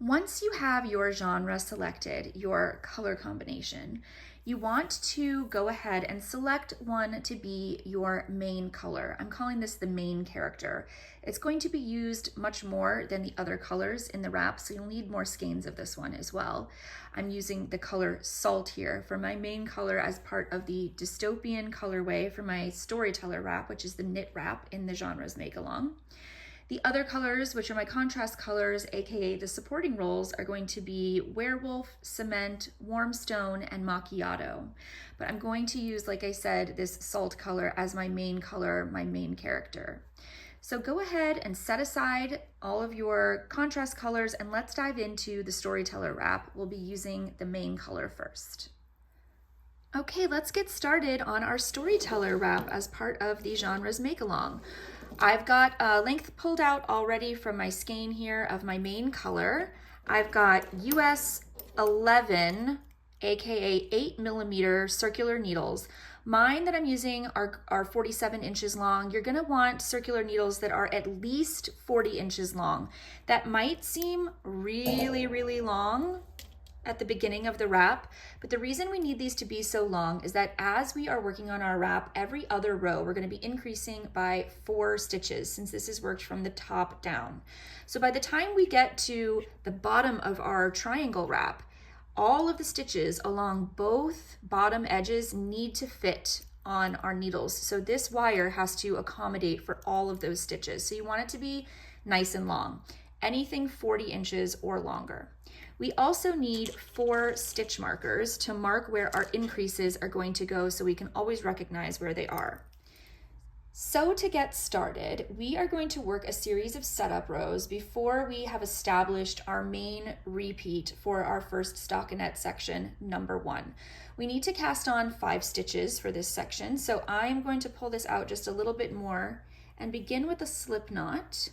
Once you have your genre selected, your color combination, you want to go ahead and select one to be your main color. I'm calling this the main character. It's going to be used much more than the other colors in the wrap, so you'll need more skeins of this one as well. I'm using the color Salt here for my main color as part of the dystopian colorway for my Storyteller wrap, which is the knit wrap in the genres Make-Along. The other colors, which are my contrast colors, aka the supporting roles, are going to be Werewolf, Cement, Warm Stone, and Macchiato. But I'm going to use, like I said, this Salt color as my main color, my main character. So go ahead and set aside all of your contrast colors and let's dive into the Storyteller wrap. We'll be using the main color first. Okay, let's get started on our Storyteller wrap as part of the genres Make-Along. I've got a length pulled out already from my skein here of my main color. I've got US 11, aka 8mm circular needles. Mine that I'm using are 47 inches long. You're gonna want circular needles that are at least 40 inches long. That might seem really, really long at the beginning of the wrap, but the reason we need these to be so long is that as we are working on our wrap, every other row we're going to be increasing by 4 stitches since this is worked from the top down. So by the time we get to the bottom of our triangle wrap, all of the stitches along both bottom edges need to fit on our needles. So this wire has to accommodate for all of those stitches. So you want it to be nice and long, anything 40 inches or longer. We also need 4 stitch markers to mark where our increases are going to go so we can always recognize where they are. So to get started, we are going to work a series of setup rows before we have established our main repeat for our first stockinette section, number 1. We need to cast on 5 stitches for this section, so I'm going to pull this out just a little bit more and begin with a slip knot.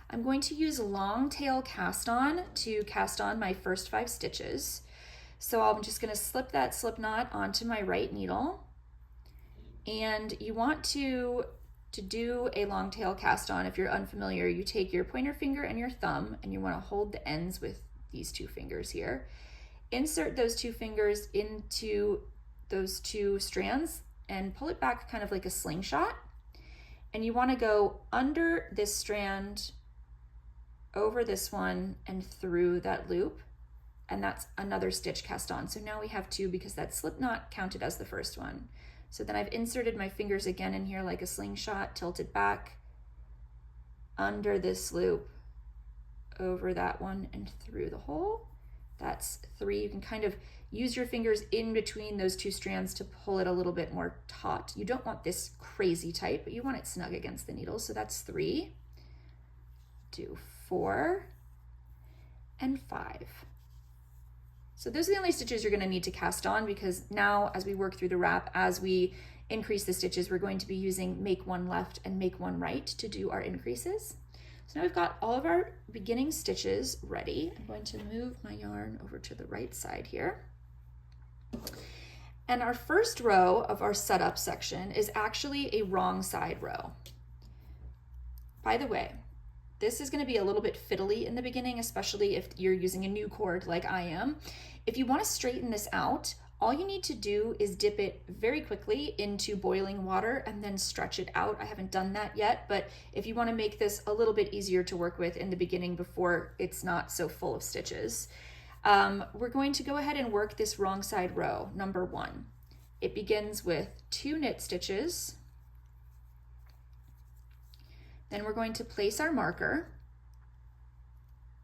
I'm going to use long tail cast on to cast on my first 5 stitches. So I'm just going to slip that slip knot onto my right needle. And you want to do a long tail cast on, if you're unfamiliar, you take your pointer finger and your thumb and you want to hold the ends with these 2 fingers here. Insert those 2 fingers into those 2 strands and pull it back kind of like a slingshot. And you want to go under this strand, over this one, and through that loop, and that's another stitch cast on. So now we have 2 because that slip knot counted as the first one. So then I've inserted my fingers again in here like a slingshot, tilted back, under this loop, over that one, and through the hole. That's 3. You can kind of use your fingers in between those 2 strands to pull it a little bit more taut. You don't want this crazy tight, but you want it snug against the needle. So that's 3. Do 4 and 5. So those are the only stitches you're going to need to cast on, because now as we work through the wrap, as we increase the stitches, we're going to be using make 1 left and make 1 right to do our increases. So now we've got all of our beginning stitches ready. I'm going to move my yarn over to the right side here. And our first row of our setup section is actually a wrong side row. By the way, this is going to be a little bit fiddly in the beginning, especially if you're using a new cord like I am. If you want to straighten this out, all you need to do is dip it very quickly into boiling water and then stretch it out. I haven't done that yet, but if you want to make this a little bit easier to work with in the beginning before it's not so full of stitches, we're going to go ahead and work this wrong side row, number 1. It begins with 2 knit stitches. Then we're going to place our marker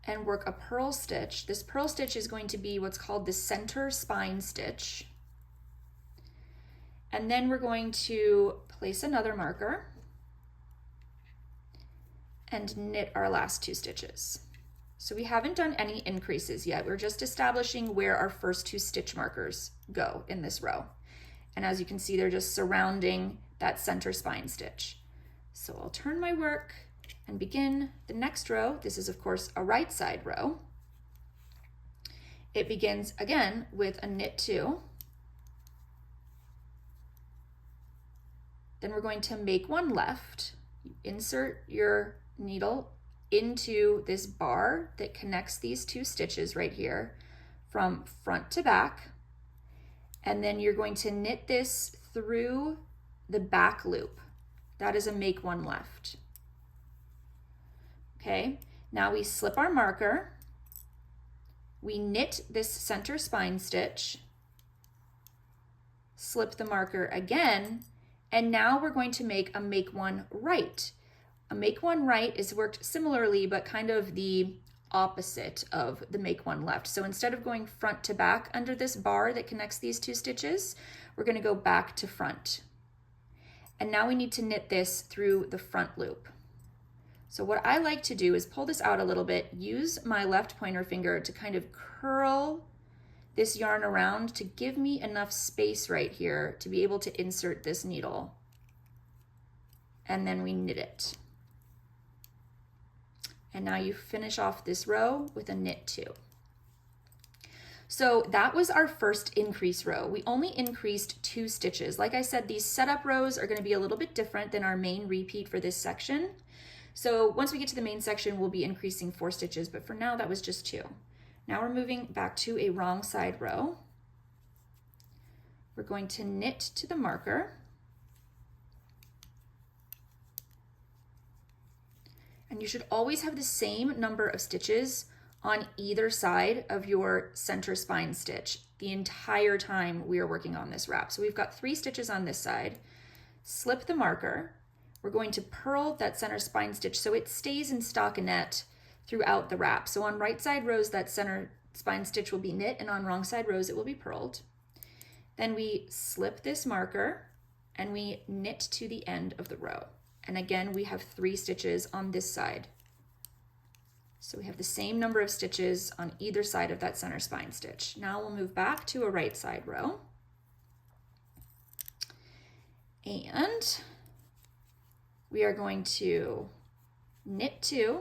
and work a purl stitch. This purl stitch is going to be what's called the center spine stitch. And then we're going to place another marker and knit our last 2 stitches. So we haven't done any increases yet. We're just establishing where our first 2 stitch markers go in this row. And as you can see, they're just surrounding that center spine stitch. So I'll turn my work and begin the next row. This is, of course, a right side row. It begins again with a knit 2. Then we're going to make 1 left. Insert your needle into this bar that connects these two stitches right here from front to back. And then you're going to knit this through the back loop. That is a make one left. Okay, now we slip our marker, we knit this center spine stitch, slip the marker again, and now we're going to make a make one right. A make one right is worked similarly, but kind of the opposite of the make one left. So instead of going front to back under this bar that connects these two stitches, we're going to go back to front. And now we need to knit this through the front loop. So what I like to do is pull this out a little bit, use my left pointer finger to kind of curl this yarn around to give me enough space right here to be able to insert this needle. And then we knit it. And now you finish off this row with a knit 2. So that was our first increase row. We only increased 2 stitches. Like I said, these setup rows are going to be a little bit different than our main repeat for this section. So once we get to the main section, we'll be increasing 4 stitches, but for now that was just 2. Now we're moving back to a wrong side row. We're going to knit to the marker. And you should always have the same number of stitches on either side of your center spine stitch the entire time we are working on this wrap. So we've got 3 stitches on this side. Slip the marker. We're going to purl that center spine stitch so it stays in stockinette throughout the wrap. So on right side rows, that center spine stitch will be knit, and on wrong side rows, it will be purled. Then we slip this marker and we knit to the end of the row. And again, we have 3 stitches on this side. So we have the same number of stitches on either side of that center spine stitch. Now we'll move back to a right side row. And we are going to knit 2,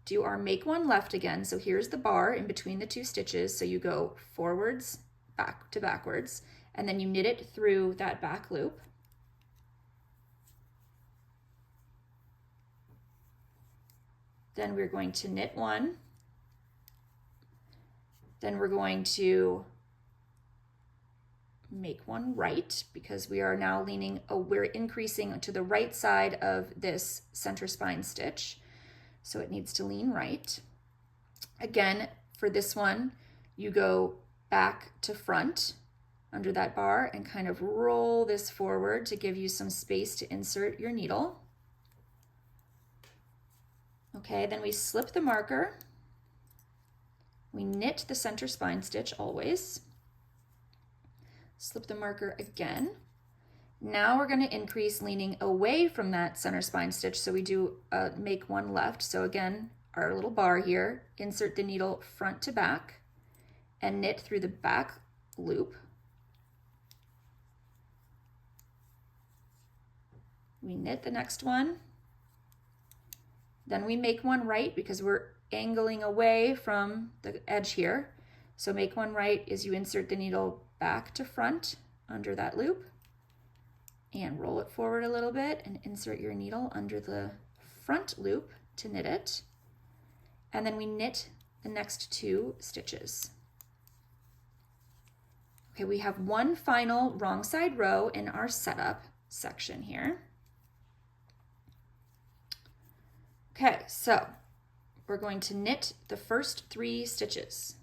do our make one left again. So here's the bar in between the 2 stitches. So you go forwards, back to backwards, and then you knit it through that back loop. Then we're going to knit 1. Then we're going to make one right because we are now we're increasing to the right side of this center spine stitch. So it needs to lean right. Again, for this one, you go back to front under that bar and kind of roll this forward to give you some space to insert your needle. Okay, then we slip the marker. We knit the center spine stitch always. Slip the marker again. Now we're going to increase leaning away from that center spine stitch. So we do make one left. So again, our little bar here, insert the needle front to back and knit through the back loop. We knit the next one. Then we make one right because we're angling away from the edge here. So make one right is you insert the needle back to front under that loop and roll it forward a little bit and insert your needle under the front loop to knit it. And then we knit the next 2 stitches. Okay, we have one final wrong side row in our setup section here. Okay, so we're going to knit the first 3 stitches.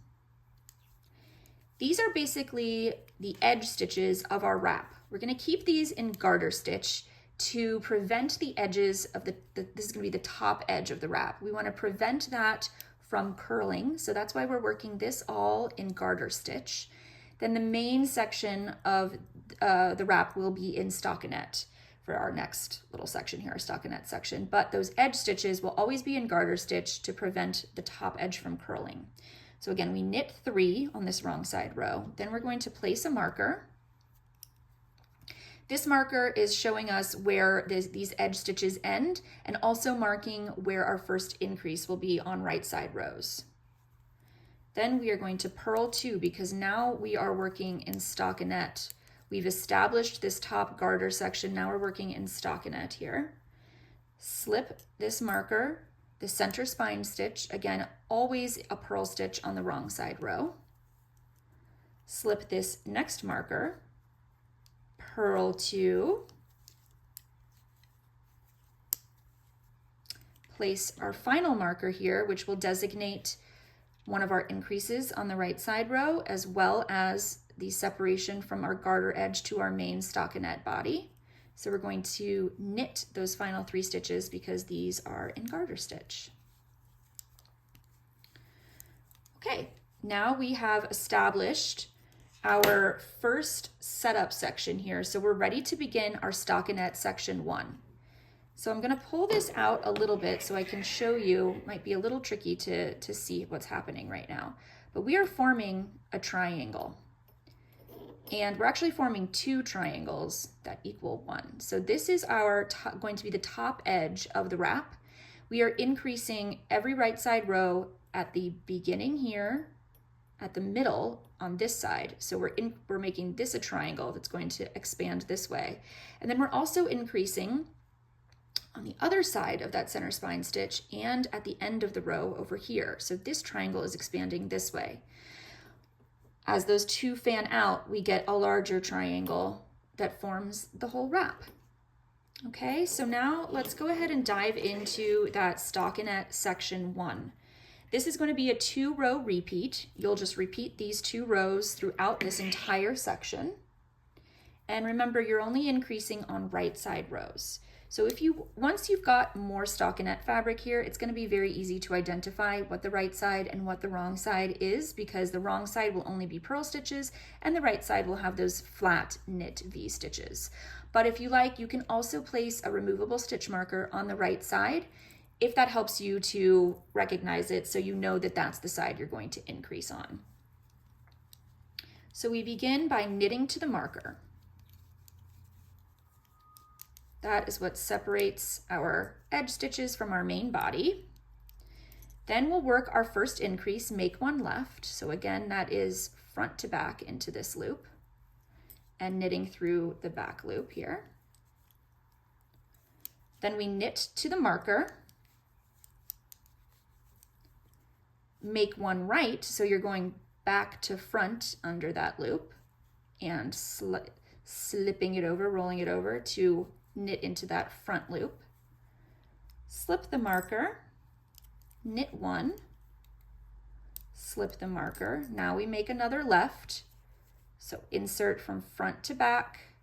These are basically the edge stitches of our wrap. We're going to keep these in garter stitch to prevent the edges of this is going to be the top edge of the wrap. We want to prevent that from curling, so that's why we're working this all in garter stitch. Then the main section of the wrap will be in stockinette for our next little section here, our stockinette section. But those edge stitches will always be in garter stitch to prevent the top edge from curling. So again, we knit 3 on this wrong side row. Then we're going to place a marker. This marker is showing us where these edge stitches end and also marking where our first increase will be on right side rows. Then we are going to purl 2 because now we are working in stockinette We've established this top garter section. Now we're working in stockinette here. Slip this marker, the center spine stitch, again, always a purl stitch on the wrong side row. Slip this next marker, purl 2, place our final marker here, which will designate one of our increases on the right side row, as well as the separation from our garter edge to our main stockinette body. So we're going to knit those final 3 stitches because these are in garter stitch. Okay, now we have established our first setup section here. So we're ready to begin our stockinette section 1. So I'm going to pull this out a little bit so I can show you. It might be a little tricky to see what's happening right now, but we are forming a triangle. And we're actually forming 2 triangles that equal 1. So this is our going to be the top edge of the wrap. We are increasing every right side row at the beginning here, at the middle on this side. So we're making this a triangle that's going to expand this way. And then we're also increasing on the other side of that center spine stitch and at the end of the row over here. So this triangle is expanding this way. As those 2 fan out, we get a larger triangle that forms the whole wrap. Okay, so now let's go ahead and dive into that stockinette section 1. This is going to be a 2-row repeat. You'll just repeat these 2 rows throughout this entire section. And remember, you're only increasing on right side rows. So once you've got more stockinette fabric here, it's going to be very easy to identify what the right side and what the wrong side is, because the wrong side will only be purl stitches and the right side will have those flat knit V stitches. But if you like, you can also place a removable stitch marker on the right side if that helps you to recognize it, so you know that that's the side you're going to increase on. So we begin by knitting to the marker. That is what separates our edge stitches from our main body. Then we'll work our first increase, make 1 left. So again, that is front to back into this loop and knitting through the back loop here. Then we knit to the marker, make 1 right. So you're going back to front under that loop and slipping it over, rolling it over to knit into that front loop, slip the marker, knit 1, slip the marker. Now we make another left. So insert from front to back,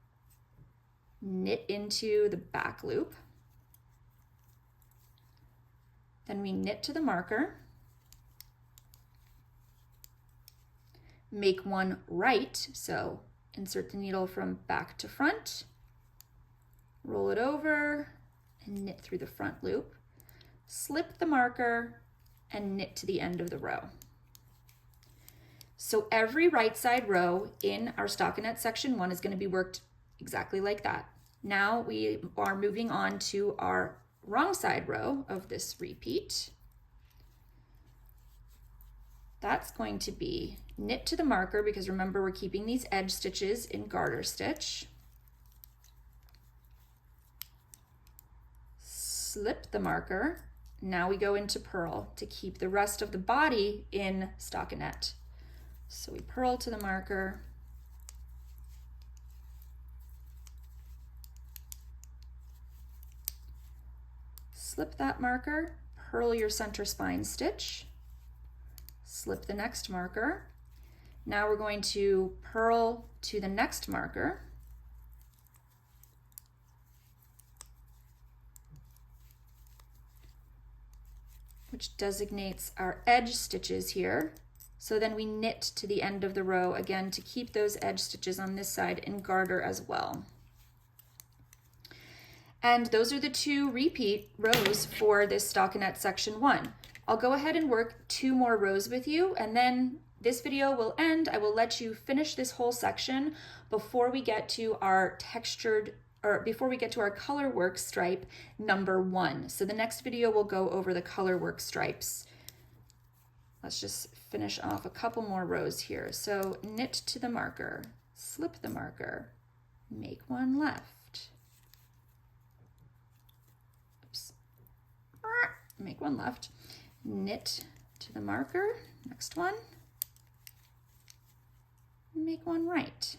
knit into the back loop. Then we knit to the marker, make 1 right. So insert the needle from back to front, roll it over and knit through the front loop, slip the marker and knit to the end of the row. So every right side row in our stockinette section 1 is going to be worked exactly like that. Now we are moving on to our wrong side row of this repeat. That's going to be knit to the marker, because remember, we're keeping these edge stitches in garter stitch. Slip the marker. Now we go into purl to keep the rest of the body in stockinette. So we purl to the marker, slip that marker, purl your center spine stitch, slip the next marker. Now we're going to purl to the next marker, which designates our edge stitches here. So then we knit to the end of the row again to keep those edge stitches on this side in garter as well. And those are the 2 repeat rows for this stockinette section 1. I'll go ahead and work 2 more rows with you, and then this video will end. I will let you finish this whole section before we get to our before we get to our color work stripe number 1. So the next video will go over the color work stripes. Let's just finish off a couple more rows here. So knit to the marker, slip the marker, make one left. Oops. Make one left. Knit to the marker, next one. Make one right.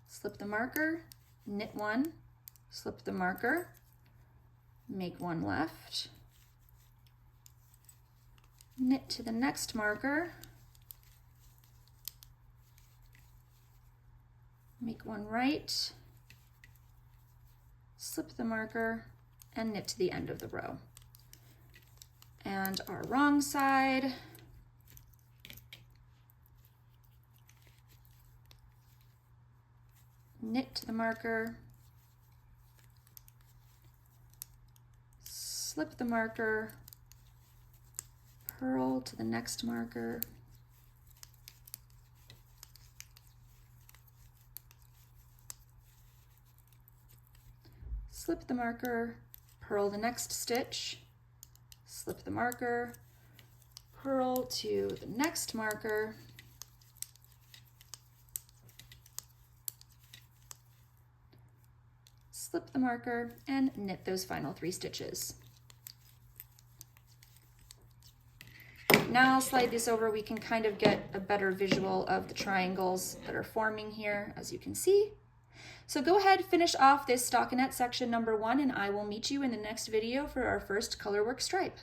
Slip the marker, knit one, slip the marker, make one left, knit to the next marker, make one right, slip the marker, and knit to the end of the row. And our wrong side, knit to the marker, slip the marker, purl to the next marker, slip the marker, purl the next stitch, slip the marker, purl to the next marker, slip the marker, and knit those final 3 stitches. Now I'll slide this over. We can kind of get a better visual of the triangles that are forming here, as you can see. So go ahead, finish off this stockinette section number 1, and I will meet you in the next video for our first colorwork stripe.